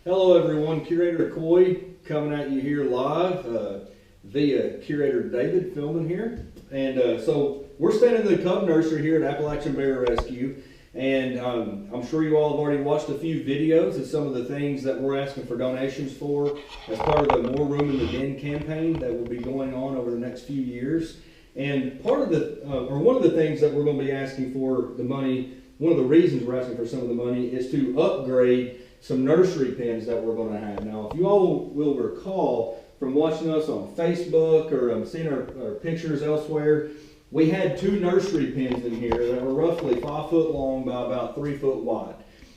Hello everyone, Curator Coy coming at you here live via Curator David filming here. And so we're standing in the Cub Nursery here at Appalachian Bear Rescue, and I'm sure you all have already watched a few videos of some of the things that we're asking for donations for as part of the More Room in the Den campaign that will be going on over the next few years. And part of the, or one of the things that we're going to be asking for the money, one of the reasons we're asking for some of the money is to upgrade some nursery pens that we're going to have. Now, if you all will recall from watching us on Facebook or seeing our pictures elsewhere, we had two nursery pens in here that were roughly 5 foot long by about 3 foot wide.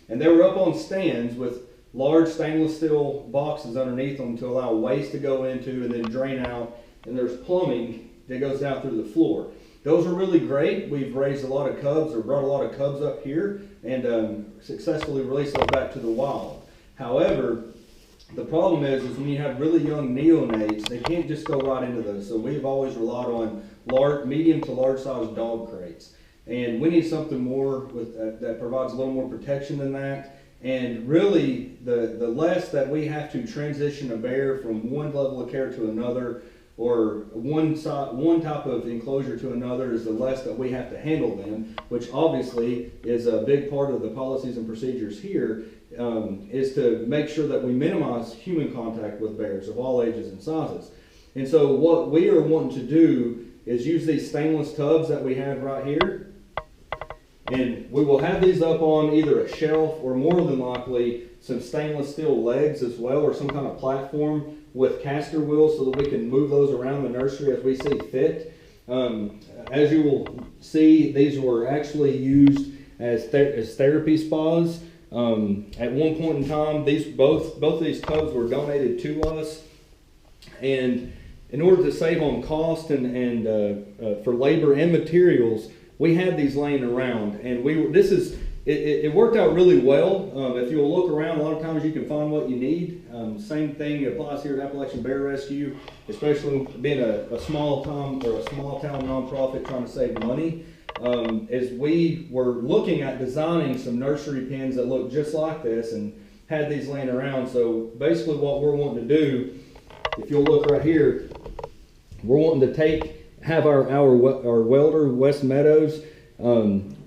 And they were up on stands with large stainless steel boxes underneath them to allow waste to go into and then drain out. And there's plumbing that goes down through the floor. Those are really great. We've raised a lot of cubs, or brought a lot of cubs up here, and successfully released those back to the wild. However, the problem is when you have really young neonates, they can't just go right into those. So we've always relied on medium to large size dog crates. And we need something more with, that provides a little more protection than that. And really, the less that we have to transition a bear from one level of care to another, or one type of enclosure to another, is the less that we have to handle them, which obviously is a big part of the policies and procedures here, is to make sure that we minimize human contact with bears of all ages and sizes. And so what we are wanting to do is use these stainless tubs that we have right here, and we will have these up on either a shelf or more than likely some stainless steel legs as well, or some kind of platform with caster wheels so that we can move those around the nursery as we see fit. As you will see, these were actually used as therapy spas. At one point in time, both of these tubs were donated to us, and in order to save on cost and for labor and materials, we had these laying around, and it worked out really well. If you'll look around, a lot of times you can find what you need. Same thing applies here at Appalachian Bear Rescue, especially being a small town nonprofit trying to save money. As we were looking at designing some nursery pens that look just like this and had these laying around. So basically what we're wanting to do, if you'll look right here, we're wanting to have our welder, West Meadows,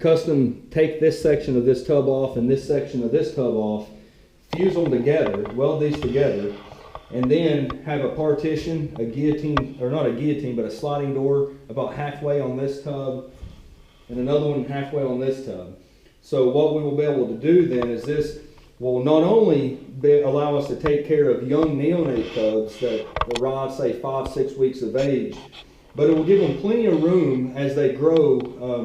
custom take this section of this tub off and this section of this tub off, fuse them together, weld these together, and then have a partition, a guillotine, or not a guillotine, but a sliding door about halfway on this tub and another one halfway on this tub. So what we will be able to do then is this will not only allow us to take care of young neonate cubs that arrive, say, 5-6 weeks of age, but it will give them plenty of room as they grow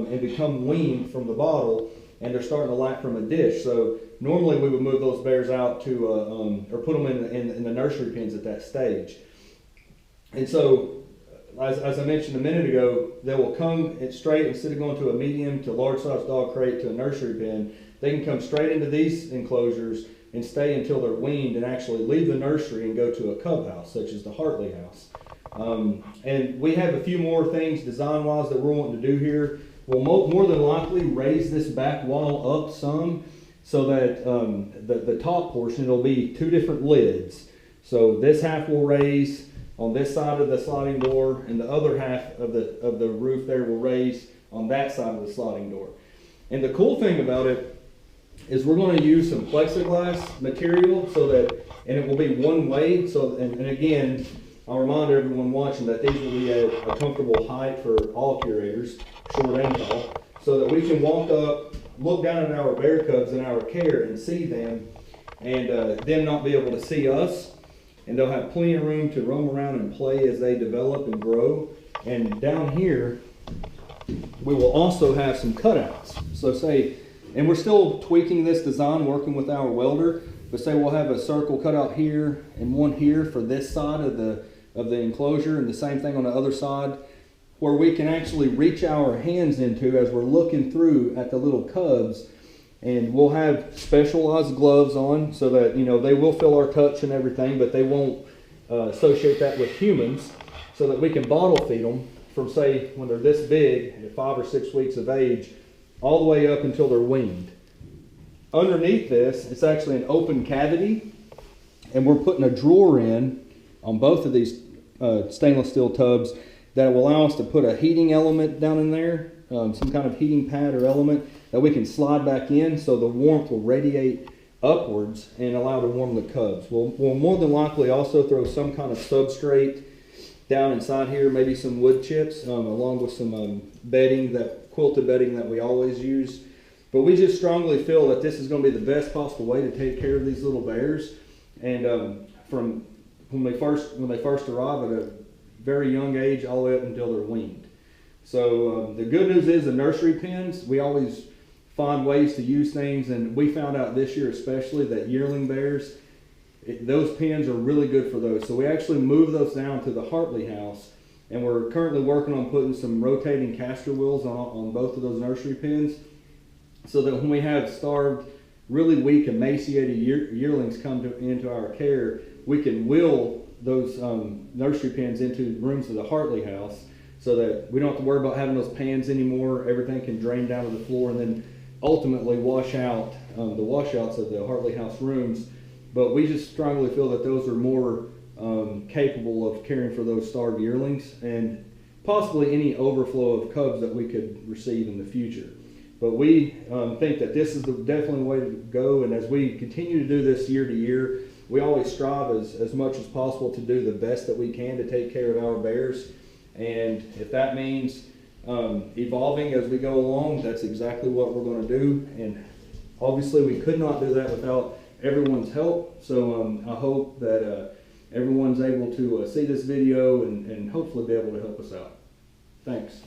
and become weaned from the bottle, and they're starting to lap from a dish. So normally we would move those bears out to, or put them in the nursery pens at that stage. And so, as I mentioned a minute ago, they will come straight, instead of going to a medium to large size dog crate to a nursery pen, they can come straight into these enclosures and stay until they're weaned and actually leave the nursery and go to a cub house, such as the Hartley House. And we have a few more things design-wise that we're wanting to do here. We'll more than likely raise this back wall up some so that the top portion, it'll be 2 different lids. So this half will raise on this side of the sliding door, and the other half of the roof there will raise on that side of the sliding door. And the cool thing about it is we're going to use some plexiglass material and it will be one way. So, and again, I'll remind everyone watching that these will be at a comfortable height for all curators, short and tall, so that we can walk up, look down at our bear cubs in our care and see them, and them not be able to see us. And they'll have plenty of room to roam around and play as they develop and grow. And down here, we will also have some cutouts. So and we're still tweaking this design, working with our welder, but say we'll have a circle cut out here and one here for this side of the enclosure, and the same thing on the other side, where we can actually reach our hands into as we're looking through at the little cubs. And we'll have specialized gloves on so that, they will feel our touch and everything, but they won't associate that with humans, so that we can bottle feed them from, say, when they're this big at 5 or 6 weeks of age, all the way up until they're weaned. Underneath this, it's actually an open cavity and we're putting a drawer in on both of these stainless steel tubs that will allow us to put a heating element down in there, some kind of heating pad or element that we can slide back in so the warmth will radiate upwards and allow to warm the cubs. We'll more than likely also throw some kind of substrate down inside here, maybe some wood chips, along with some bedding, that quilted bedding that we always use. But we just strongly feel that this is going to be the best possible way to take care of these little bears. And from when they first arrive at a very young age all the way up until they're weaned. So the good news is the nursery pens, we always find ways to use things, and we found out this year especially that yearling bears, those pens are really good for those. So we actually moved those down to the Hartley House, and we're currently working on putting some rotating caster wheels on both of those nursery pens, so that when we have starved, really weak, emaciated yearlings come into our care, we can wheel those nursery pens into rooms of the Hartley House, so that we don't have to worry about having those pans anymore. Everything can drain down to the floor and then ultimately wash out the washouts of the Hartley House rooms. But we just strongly feel that those are more capable of caring for those starved yearlings and possibly any overflow of cubs that we could receive in the future. But we think that this is definitely the way to go, and as we continue to do this year to year, we always strive as much as possible to do the best that we can to take care of our bears. And if that means evolving as we go along, that's exactly what we're going to do. And obviously we could not do that without everyone's help. So I hope that everyone's able to see this video and hopefully be able to help us out. Thanks.